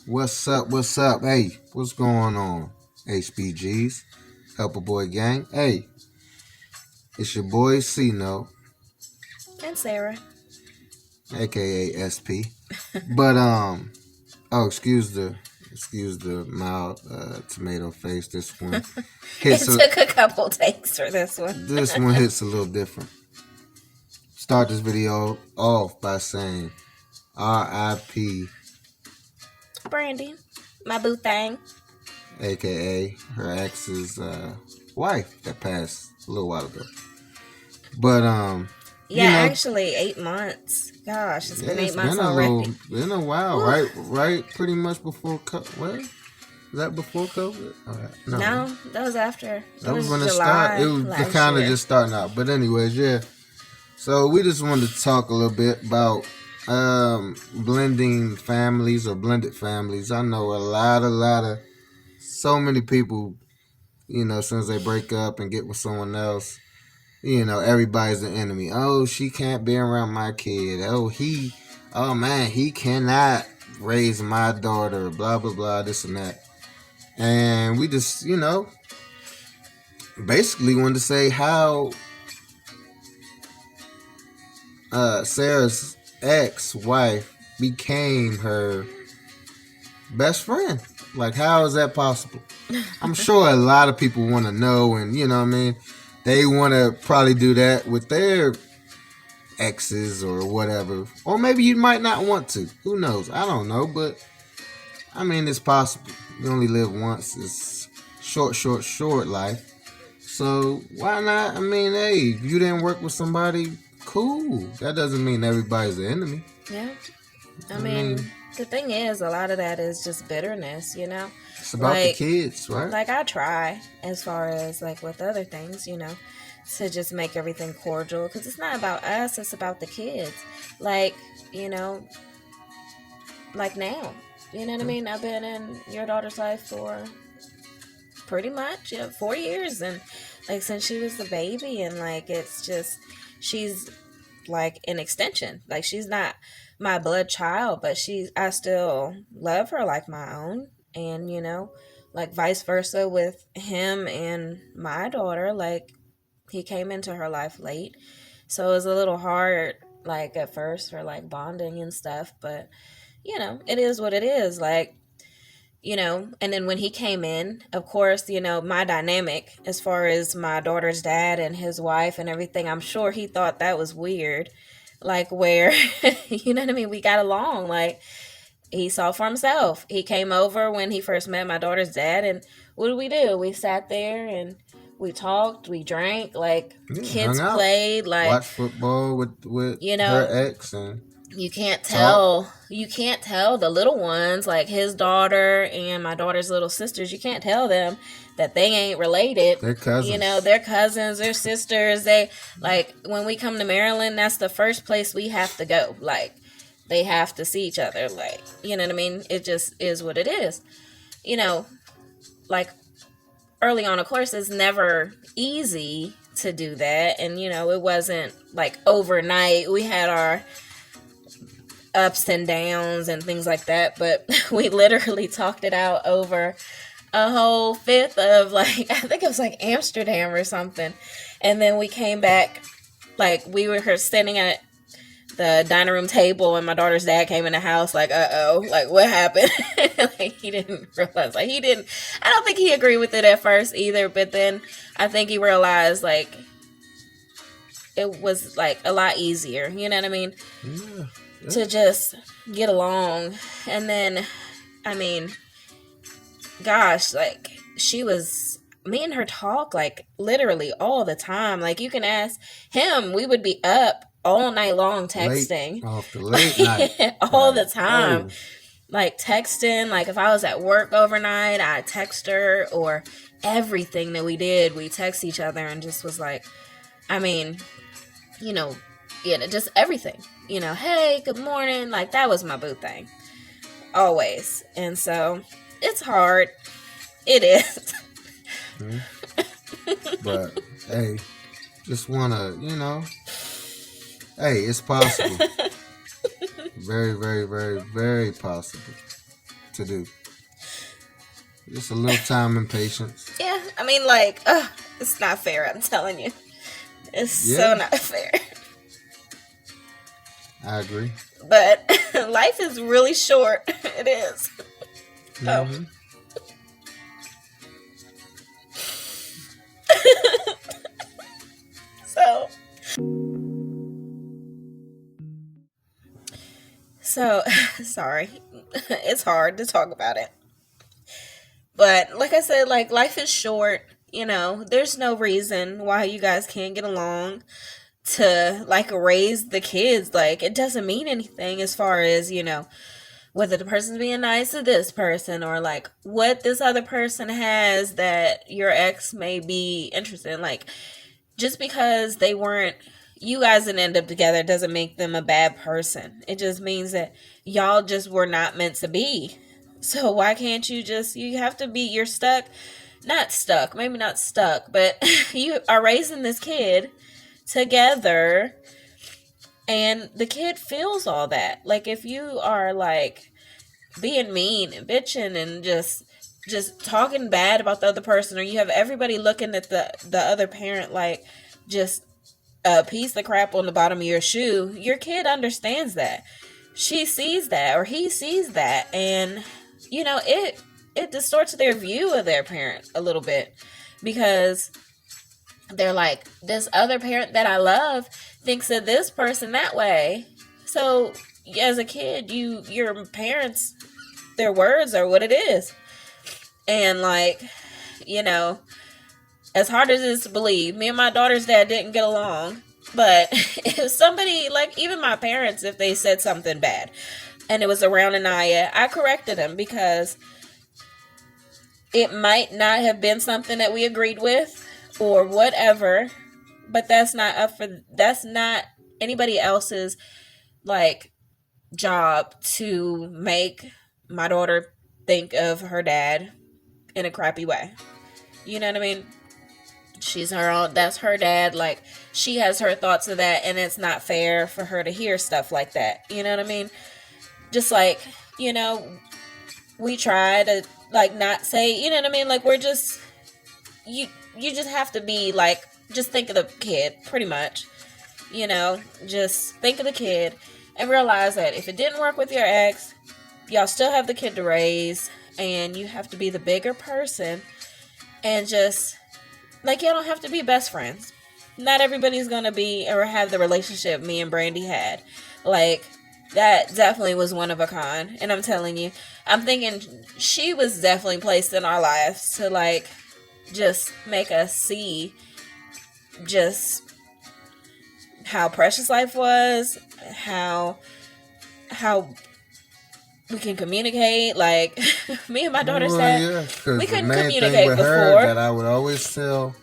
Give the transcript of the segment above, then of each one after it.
What's up? What's up? Hey, what's going on? HBGs, Helper Boy Gang. Hey, it's your boy C-No, And Sarah. aka SP. But oh, excuse the mild tomato face. This one It hits took a couple takes for this one. This one hits a little different. Start this video off by saying R.I.P. Brandi, my Boothang. aka her ex's wife that passed a little while ago. But yeah, actually 8 months. Gosh, it's been 8 months already. Been a while, Ooh. right, pretty much before what? Is that before COVID? No, that was after. That was when it started. It was kind of just starting out. But anyways, yeah. So we just wanted to talk a little bit about blending families or blended families. I know a lot of so many people, as soon as they break up and get with someone else, everybody's the enemy. Oh, she can't be around my kid. Oh man, he cannot raise my daughter, blah, blah, blah, this and that. And we just, basically wanted to say how Sarah's ex-wife became her best friend. Like, how is that possible? I'm sure a lot of people want to know, and you know what I mean? They want to probably do that with their exes or whatever. Or maybe you might not want to. Who knows? I don't know, but I mean, it's possible. You only live once. It's short life. So why not? I mean, hey, you didn't work with somebody, cool. That doesn't mean everybody's the enemy. Yeah. I mean, the thing is, a lot of that is just bitterness, It's about the kids, right? Like, I try, as far as, like, with other things, to just make everything cordial. Because it's not about us, it's about the kids. Like, like now. You know what I mean? I've been in your daughter's life for pretty much 4 years. And, like, since she was the baby. And, like, it's just, she's, like, an extension. Like, she's not my blood child, but I still love her like my own. And, like vice versa with him and my daughter, like he came into her life late. So it was a little hard, like at first for like bonding and stuff, but it is what it is. Like, and then when he came in, of course, my dynamic as far as my daughter's dad and his wife and everything, I'm sure he thought that was weird. Like where, you know what I mean? We got along. Like he saw for himself. He came over when he first met my daughter's dad. And what do? We sat there and we talked, we drank, like kids played, like watch football with her ex. And you can't tell the little ones, like his daughter and my daughter's little sisters, you can't tell them that they ain't related. They're cousins. They're cousins, they're sisters. They, like, when we come to Maryland, that's the first place we have to go. Like, they have to see each other. Like, you know what I mean? It just is what it is. Like, early on, of course, it's never easy to do that. And, it wasn't, like, overnight. We had our ups and downs and things like that. But we literally talked it out over a whole fifth of, like, I think it was like Amsterdam or something. And then we came back, like, we were standing at the dining room table and my daughter's dad came in the house, like, like, what happened? Like, he didn't realize, like, I don't think he agreed with it at first either, but then I think he realized, like, it was, like, a lot easier, you know what I mean? Yeah. To just get along. And then, I mean, gosh, like, me and her talk, like, literally all the time. Like, you can ask him, we would be up all night long texting. Off the late night. All the time. Like, texting. Like, if I was at work overnight, I'd text her, or everything that we did, we text each other, and just was like, I mean, just everything. Hey, good morning. Like, that was my boo thing. Always. And so, it's hard. It is. But, hey, just want to, hey, it's possible. Very, very, very, very possible to do. Just a little time and patience. Yeah, I mean, like, it's not fair, I'm telling you. It's so not fair. I agree. But life is really short. It is. Mm-hmm. So, sorry. It's hard to talk about it. But like I said, like, life is short. There's no reason why you guys can't get along to, like, raise the kids. Like, it doesn't mean anything as far as, whether the person's being nice to this person or, like, what this other person has that your ex may be interested in. Like, just because you guys didn't end up together doesn't make them a bad person. It just means that y'all just were not meant to be. So why can't you have to be, you're stuck, maybe not stuck, but you are raising this kid together and the kid feels all that. Like, if you are, like, being mean and bitching and just talking bad about the other person, or you have everybody looking at the other parent like just a piece of crap on the bottom of your shoe, your kid understands that. She sees that, or he sees that, and it distorts their view of their parent a little bit, because they're like, this other parent that I love thinks of this person that way. So as a kid, your parents, their words are what it is. And, like, as hard as it is to believe, me and my daughter's dad didn't get along. But if somebody, like, even my parents, if they said something bad and it was around Anaya, I corrected them, because it might not have been something that we agreed with or whatever, but that's not anybody else's, like, job to make my daughter think of her dad in a crappy way. You know what I mean? She's her own, that's her dad. Like, she has her thoughts of that, and it's not fair for her to hear stuff like that. You know what I mean? Just like, we try to, like, not say, you know what I mean? Like, we're just, you just have to be, like, just think of the kid, pretty much. Just think of the kid and realize that if it didn't work with your ex, y'all still have the kid to raise, and you have to be the bigger person, and just, like, you don't have to be best friends. Not everybody's gonna be or have the relationship me and Brandi had. Like, that definitely was one of a kind. And I'm telling you, I'm thinking she was definitely placed in our lives to, like, just make us see just how precious life was, how we can communicate. Like, me and my daughter said, we couldn't communicate with before. Her that I would always tell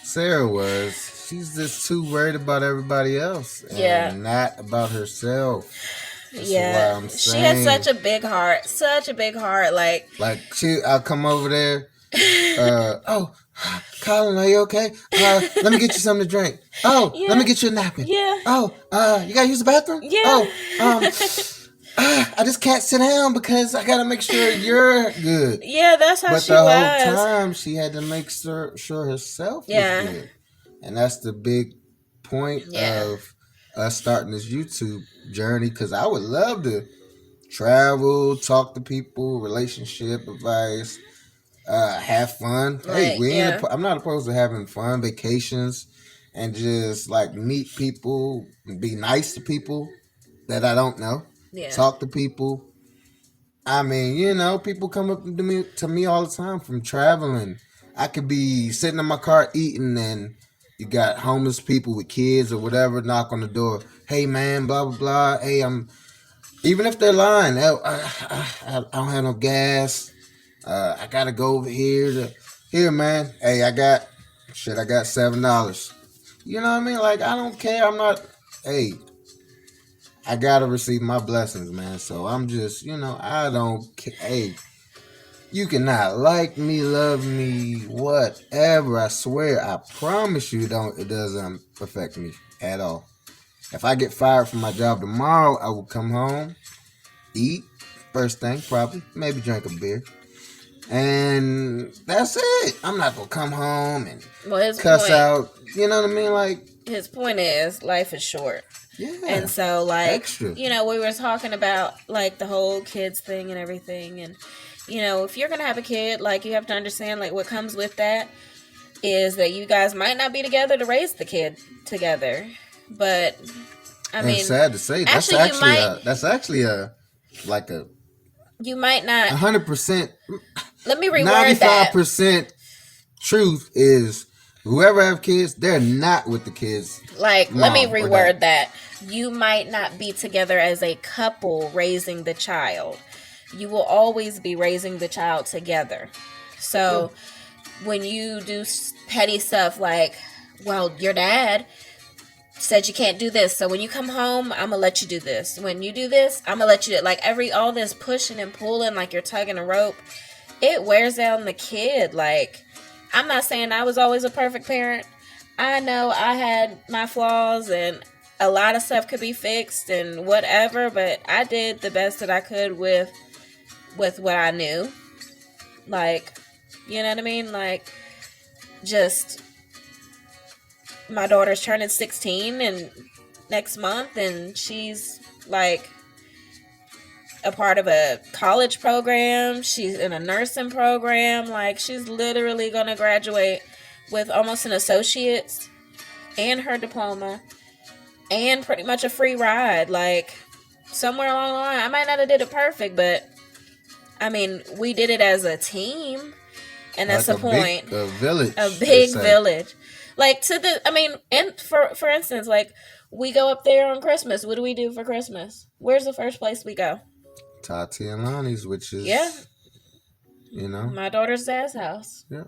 Sarah was, she's just too worried about everybody else and not about herself. That's she has such a big heart, like I'll come over there. Oh, Colin, are you okay? Let me get you something to drink. Oh, let me get you a napkin. Yeah. Oh, you gotta use the bathroom? Yeah. Oh, I just can't sit down because I gotta make sure you're good. Yeah, that's how she was. But the whole time she had to make sure herself was good. And that's the big point of us starting this YouTube journey, because I would love to travel, talk to people, relationship advice, have fun. Right, hey, I'm not opposed to having fun, vacations, and just, like, meet people, be nice to people that I don't know. Yeah. Talk to people. I mean, people come up to me all the time from traveling. I could be sitting in my car eating, and you got homeless people with kids or whatever knock on the door. Hey, man, blah, blah, blah. Hey, even if they're lying, I don't have no gas. I gotta go over here here, man. Hey, I got $7. You know what I mean? Like, I don't care. I'm not. Hey, I gotta receive my blessings, man. So I'm just, I don't care. Hey, You cannot like me, love me, whatever. I swear, I promise you, it doesn't affect me at all. If I get fired from my job tomorrow, I will come home, eat, first thing, probably, maybe drink a beer. And that's it. I'm not gonna come home and cuss out. You know what I mean? Like, his point is, life is short. Yeah. And so, like, extra. You know, we were talking about, like, the whole kids thing and everything. And, you know, if you're going to have a kid, like, you have to understand, like, what comes with that is that you guys might not be together to raise the kid together. But, I mean, sad to say, that's actually like a you might not 100%. Let me reword that. 95% truth is whoever have kids, they're not with the kids. Like, let me reword that. You might not be together as a couple raising the child. You will always be raising the child together. So when you do petty stuff like, well, your dad said you can't do this, so when you come home, I'm gonna let you do this. When you do this, I'm gonna let you do, like, all this pushing and pulling, like you're tugging a rope, it wears down the kid. Like, I'm not saying I was always a perfect parent. I know I had my flaws and a lot of stuff could be fixed and whatever, but I did the best that I could with what I knew. Like, you know what I mean? Like, just, my daughter's turning 16 and next month, and she's like a part of a college program. She's in a nursing program. Like, she's literally going to graduate with almost an associate's and her diploma and pretty much a free ride. Like, somewhere along the line, I might not have did it perfect, but I mean, we did it as a team, and that's the point. A village. A big village. Like, and for instance, like, we go up there on Christmas. What do we do for Christmas? Where's the first place we go? Tati and Lonnie's, which is, you know, my daughter's dad's house. Yeah.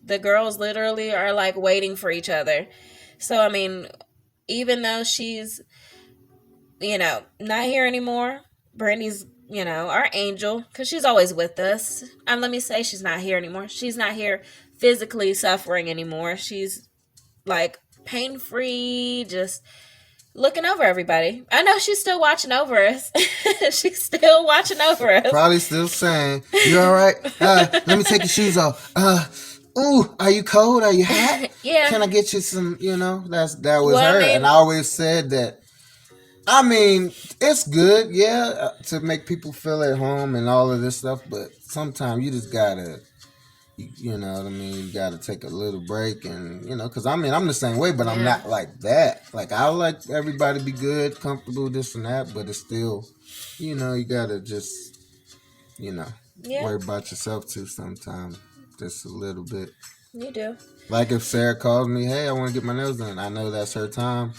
The girls literally are, like, waiting for each other. So, I mean, even though she's, you know, not here anymore, Brandi's, you know, our angel, because she's always with us. Let me say she's not here anymore. She's not here physically suffering anymore. She's, like, pain-free, just looking over everybody. I know she's still watching over us. She's still watching over us. Probably still saying, "You all right? Let me take your shoes off. Ooh, are you cold? Are you hot? Yeah. Can I get you some?" You know, that was her. And I always said that. I mean, it's good, to make people feel at home and all of this stuff. But sometimes you just gotta, you know what I mean? You gotta take a little break, and you know, because I mean, I'm the same way, but I'm not like that. Like, I like everybody to be good, comfortable, this and that. But it's still, you know, you gotta just, you know, worry about yourself too sometimes. Just a little bit. You do. Like, if Sarah calls me, "Hey, I want to get my nails done," I know that's her time.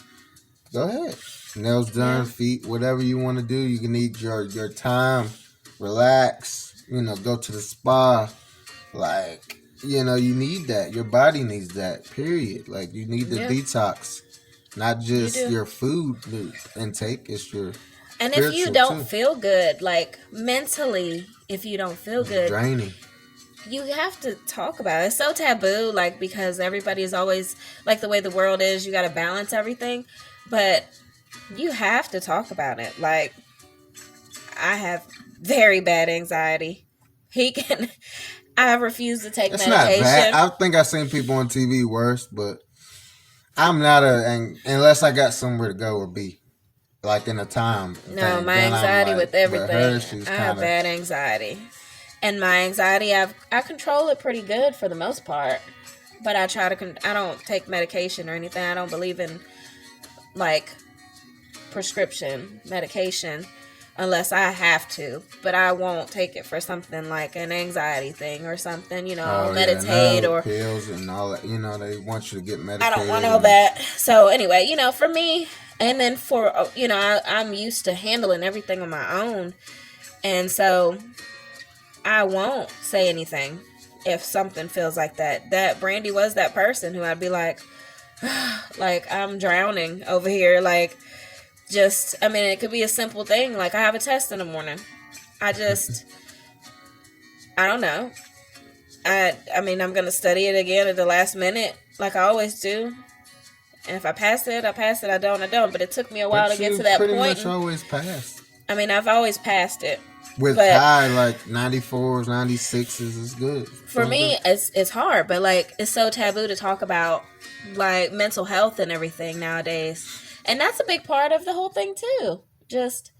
Go ahead. Nails done, feet, whatever you want to do. You can need your time. Relax. You know, go to the spa. Like, you know, you need that. Your body needs that, period. Like, you need the detox. Not just your food intake. It's your And if you don't feel good, like, mentally, if you don't feel good, draining. You have to talk about it. It's so taboo, like, because everybody is always, like, the way the world is, you got to balance everything. But you have to talk about it. Like, I have very bad anxiety. I refuse to take medication. Not bad. I think I've seen people on TV worse, but I'm not unless I got somewhere to go or be. Like, in a time. No, my anxiety with everything. I have bad anxiety. And my anxiety, I control it pretty good for the most part. But I try to, I don't take medication or anything. I don't believe in, like, prescription medication unless I have to. But I won't take it for something like an anxiety thing or something, you know, meditate or pills and all that. You know, they want you to get medicated. I don't want all that. So anyway, you know, for me, and then for, you know, I'm used to handling everything on my own. And so I won't say anything if something feels like that. That Brandi was that person who I'd be like, like, I'm drowning over here. Like, just, I mean, it could be a simple thing. Like, I have a test in the morning. I just, I don't know. I mean, I'm gonna study it again at the last minute, like I always do. And if I pass it, I pass it. I don't. But it took me a while to But get you to that pretty point. much always pass. I mean, I've always passed it. With but high, like 94s, 96s is good. For me, it's hard. But, like, it's so taboo to talk about, like, mental health and everything nowadays. And that's a big part of the whole thing, too. Just,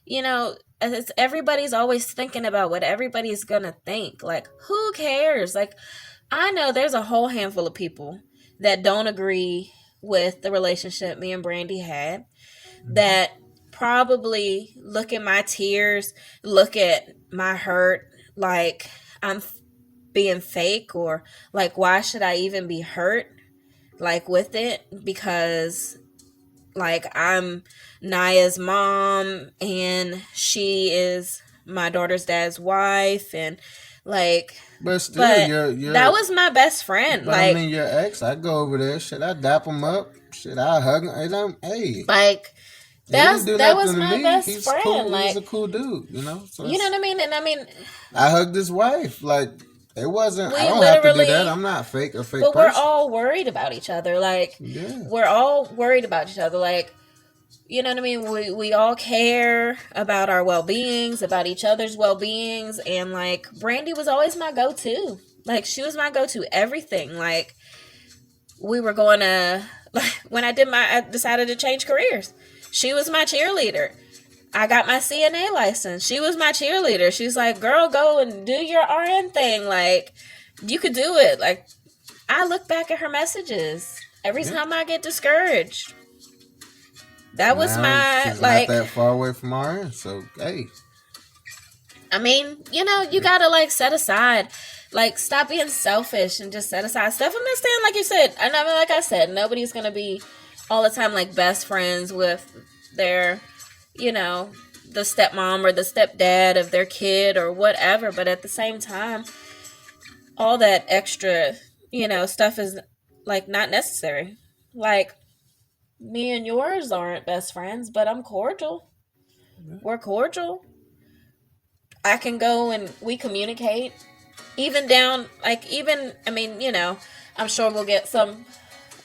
you know, everybody's always thinking about what everybody's gonna think. Like, who cares? Like, I know there's a whole handful of people that don't agree with the relationship me and Brandi had, that probably look at my tears, look at my hurt like I'm being fake, or like, why should I even be hurt like with it? Because like, I'm Naya's mom and she is my daughter's dad's wife, and like, but still, you're that was my best friend. But like, I mean, your ex, I go over there. Shit, I dap him up. Shit, I hug him. Hey, like, that was my best friend. Cool. Like, he's a cool dude, you know. So you know what I mean? And I mean, I hugged his wife. Like, it wasn't. I don't have to do that. I'm not fake. A fake. But person. We're all worried about each other. Like, we're all worried about each other. Like, you know what I mean? We all care about our well-beings, about each other's well-beings. And, like, Brandi was always my go-to. Like, she was my go-to everything. Like, we were going to, like, when I decided to change careers, she was my cheerleader. I got my CNA license. She was my cheerleader. She's like, girl, go and do your RN thing. Like, you could do it. Like, I look back at her messages every time I get discouraged. That was she's like, not that far away from RN, so hey. I mean, you know, you gotta, like, set aside, like, stop being selfish and just set aside stuff. I'm not saying, like you said, and I mean, like I said, nobody's gonna be all the time, like, best friends with their, you know, the stepmom or the stepdad of their kid or whatever. But at the same time, all that extra, you know, stuff is, like, not necessary. Like, me and yours aren't best friends, but I'm cordial. We're cordial. I can go and we communicate. Even down, like, even, I mean, you know, I'm sure we'll get some,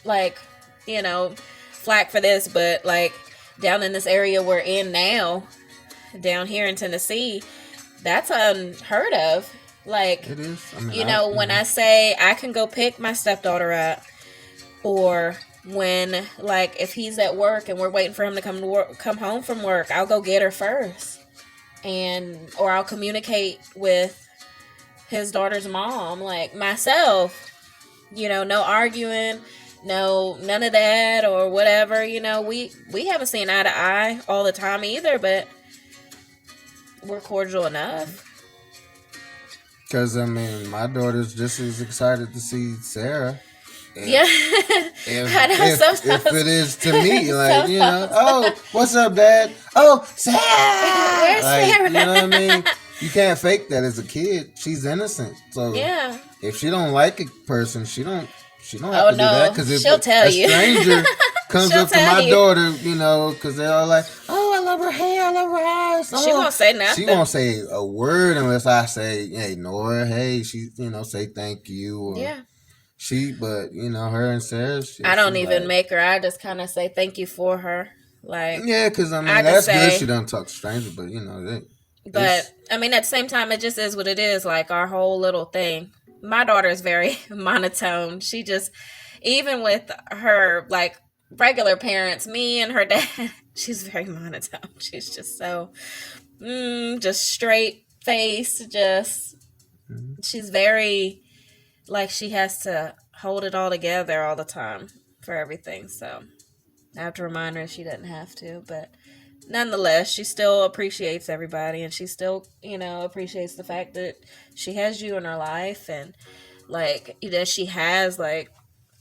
like, you know, flack for this, but, like, down in this area we're in now, down here in Tennessee, that's unheard of. Like, it is. I mean, you know, when I say I can go pick my stepdaughter up, or when, like, if he's at work and we're waiting for him to come home from work, I'll go get her first, or I'll communicate with his daughter's mom, like, myself. You know, no arguing, no, none of that or whatever. You know, we haven't seen eye to eye all the time either, but we're cordial enough. Because, I mean, my daughter's just as excited to see Sarah. If it is to me, like, you know, oh, what's up, Dad? Oh, Sarah! Where's Sarah? You know what I mean? You can't fake that as a kid. She's innocent. So if she don't like a person, she don't have to do that. Because if she'll tell a you. stranger comes up to my daughter, you know, because they're all like, oh, I love her hair, I love her eyes. Oh. She won't say nothing. She won't say a word unless I say, hey, Nora, hey, she, you know, say thank you. Or, but, you know, her and Sarah. I don't even make her. I just kind of say thank you for her. Like, yeah, because, I mean, that's good. She doesn't talk to strangers, but, you know, but, I mean, at the same time, it just is what it is. Like, our whole little thing. My daughter is very monotone. She just, even with her, like, regular parents, me and her dad, she's very monotone. She's just so, just straight face. Just, she's very, like, she has to hold it all together all the time for everything. So, I have to remind her she doesn't have to, but nonetheless, she still appreciates everybody, and she still, you know, appreciates the fact that she has you in her life, and, like, you know, she has, like,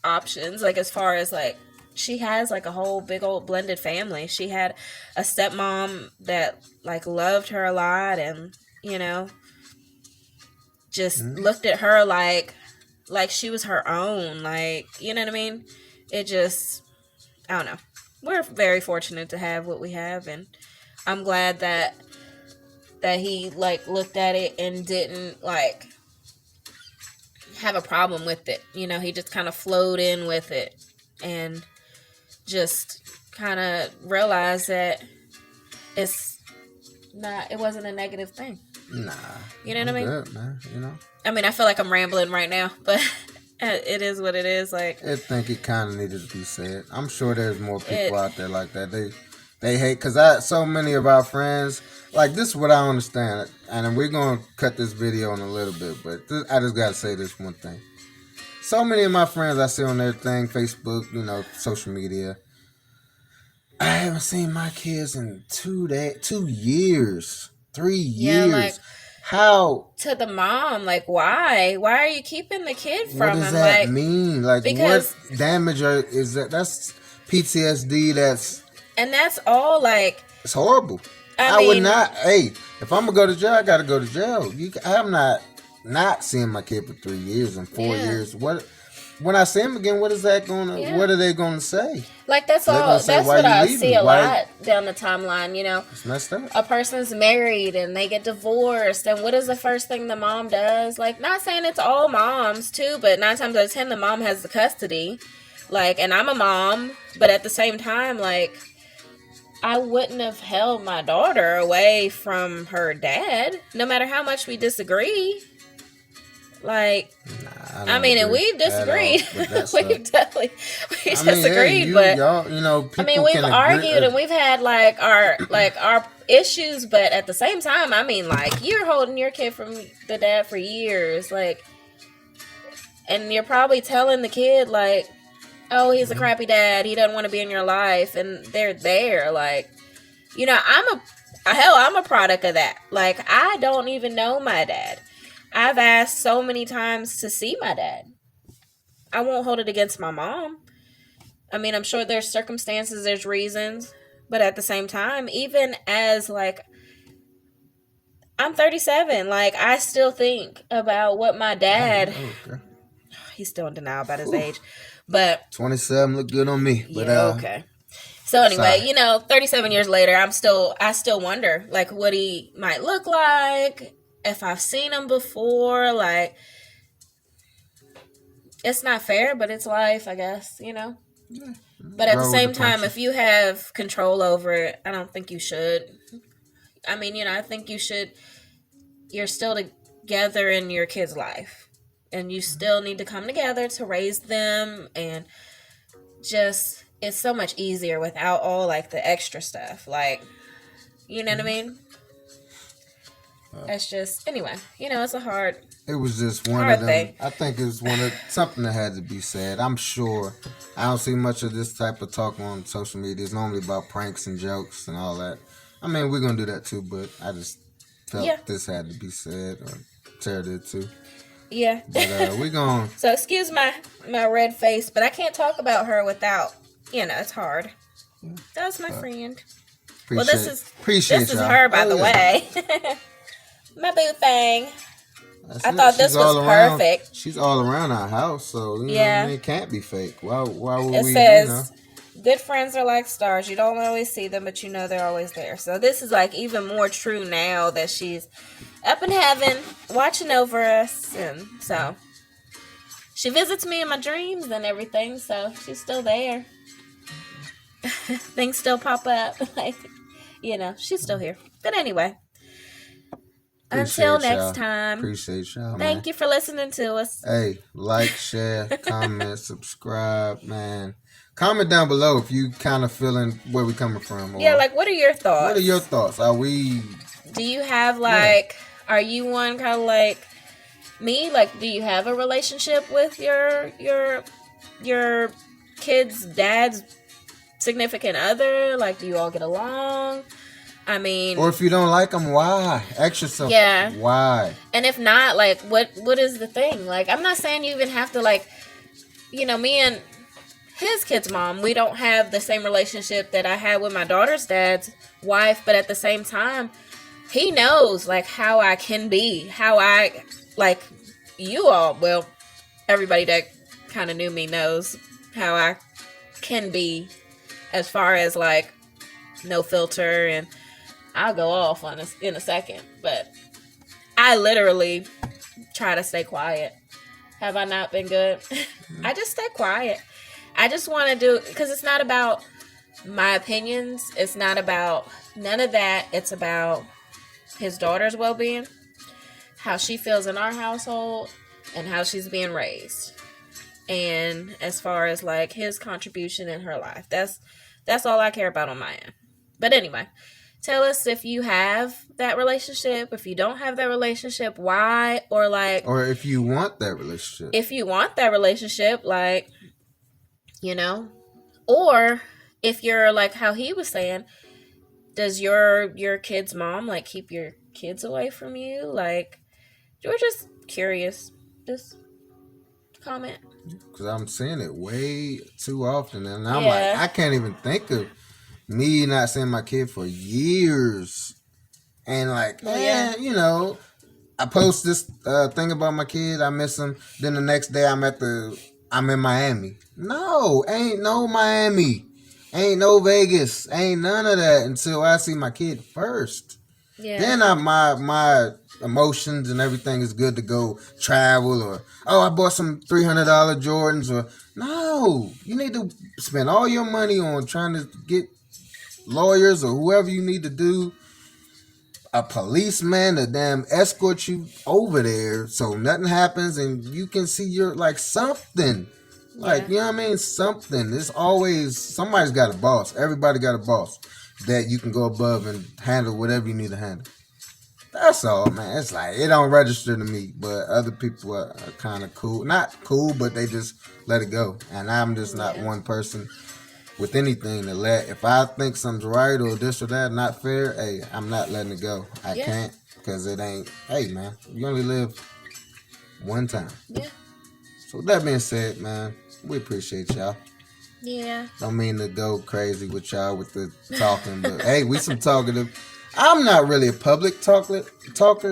options, like, as far as, like, she has, like, a whole big old blended family. She had a stepmom that, like, loved her a lot, and, you know, just looked at her like she was her own, like, you know what I mean? It just, I don't know. We're very fortunate to have what we have, and I'm glad that that he like looked at it and didn't like have a problem with it. You know, he just kind of flowed in with it and just kind of realized that it wasn't a negative thing. Nah. You know what I mean? Good, man. You know? I mean, I feel like I'm rambling right now, but it is what it is. Like, I think it kind of needed to be said. I'm sure there's more people out there like that. They hate, because so many of our friends, like, this is what I understand, and we're going to cut this video in a little bit, but I just got to say this one thing. So many of my friends I see on their thing, Facebook, you know, social media, I haven't seen my kids in 2 years, 3 years. like, how? To the mom, like, why? Why are you keeping the kid from him? What does that like, mean? Like, because, what damage is that? That's PTSD. And that's all, like... It's horrible. I mean, would not... Hey, if I'm going to go to jail, I got to go to jail. I'm not seeing my kid for 3 years and 4 years. What... When I see him again, what is that going to... What are they going to say? Like, that's all... That's what I see a lot down the timeline, you know? It's messed up. A person's married and they get divorced, and what is the first thing the mom does? Like, not saying it's all moms, too, but 9 times out of 10, the mom has the custody. Like, and I'm a mom, but at the same time, like... I wouldn't have held my daughter away from her dad, no matter how much we disagree. Like, I mean, and we've disagreed. We've definitely disagreed, but y'all, you know, I mean, we've argued and we've had like our issues, but at the same time, I mean, like, you're holding your kid from the dad for years, like, and you're probably telling the kid like, oh, he's a crappy dad, he doesn't want to be in your life, and they're there, like, you know, I'm a product of that. Like, I don't even know my dad. I've asked so many times to see my dad. I won't hold it against my mom. I mean, I'm sure there's circumstances, there's reasons, but at the same time, even as, like, I'm 37, like, I still think about what my dad, he's still in denial about his age. But 27 look good on me. But okay. So anyway, you know, 37 years later, I still wonder like what he might look like, if I've seen him before. Like, it's not fair, but it's life, I guess, you know. Yeah. But at the same time, if you have control over it, I don't think you should. I mean, you know, I think you should. You're still together in your kid's life. And you still need to come together to raise them, and just, it's so much easier without all, like, the extra stuff. Like, you know what I mean? It's just, anyway, you know, it's a hard It was just one of them. Thing. I think it was something that had to be said. I'm sure. I don't see much of this type of talk on social media. It's normally about pranks and jokes and all that. I mean, we're going to do that too, but I just felt this had to be said, or Tara did too. Yeah. But we're going to... So excuse my red face, but I can't talk about her without, you know, it's hard. That's my friend. Well, this is her, by the way. My Boothang. I thought this was perfect. She's all around our house, so you know what I mean? It can't be fake. Why would we? It says, good friends are like stars. You don't always see them, but you know they're always there. So this is like even more true now that she's up in heaven watching over us, and so she visits me in my dreams and everything. So she's still there. Things still pop up, like, you know, she's still here. But anyway. Until next time. Appreciate y'all. Thank you for listening to us. Hey, like, share, comment, subscribe, man. Comment down below if you kind of feeling where we coming from. Yeah, like, what are your thoughts? What are your thoughts? Do you have, like, are you one kind of like me? Like, do you have a relationship with your kid's dad's significant other? Like, do you all get along? I mean, or if you don't like them, why? Ask yourself, why? And if not, like, what is the thing? Like, I'm not saying you even have to, like, you know, me and his kid's mom, we don't have the same relationship that I had with my daughter's dad's wife, but at the same time, he knows, like, how I can be, how I, like, you all, well, everybody that kind of knew me knows how I can be as far as, like, no filter and I'll go off on this in a second, but I literally try to stay quiet. Have I not been good? I just stay quiet. I just want to do, because it's not about my opinions. It's not about none of that. It's about his daughter's well-being, how she feels in our household, and how she's being raised. And as far as like his contribution in her life, that's all I care about on my end. But anyway, tell us if you have that relationship, if you don't have that relationship, why, or like, or if you want that relationship. If you want that relationship, like, you know, or if you're like how he was saying, does your kid's mom like keep your kids away from you? Like, we're just curious. Just comment. Because I'm seeing it way too often, and I'm like, I can't even think of me not seeing my kid for years, and like, you know, I post this thing about my kid, I miss him. Then the next day I'm in Miami. No, ain't no Miami, ain't no Vegas, ain't none of that until I see my kid first. Yeah. Then my emotions and everything is good to go travel, or I bought some $300 Jordans, or no, you need to spend all your money on trying to get lawyers or whoever you need to do, a policeman to damn escort you over there so nothing happens and you can see your like something. Like, you know what I mean? Something. It's always, somebody's got a boss. Everybody got a boss that you can go above and handle whatever you need to handle. That's all, man. It's like, it don't register to me, but other people are kind of cool. Not cool, but they just let it go. And I'm just not one person with anything to let, if I think something's right or this or that, not fair, hey, I'm not letting it go. I can't, because it ain't, hey, man, you only live one time. Yeah. So with that being said, man, we appreciate y'all. Yeah. Don't mean to go crazy with y'all with the talking, but hey, we some talkative. I'm not really a public talker,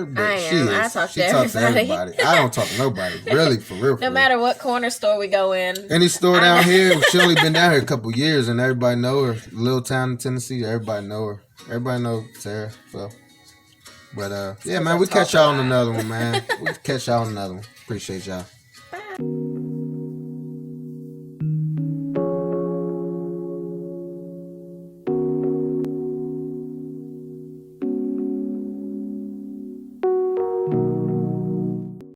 but she is. I talk she to talks to everybody. I don't talk to nobody, really, for real. No matter what corner store we go in. Any store down here, she only been down here a couple years, and everybody know her. Little town in Tennessee, everybody know her. Everybody know Sarah. So, but yeah, man, we catch y'all on another one, man. We catch y'all on another one. Appreciate y'all. Bye.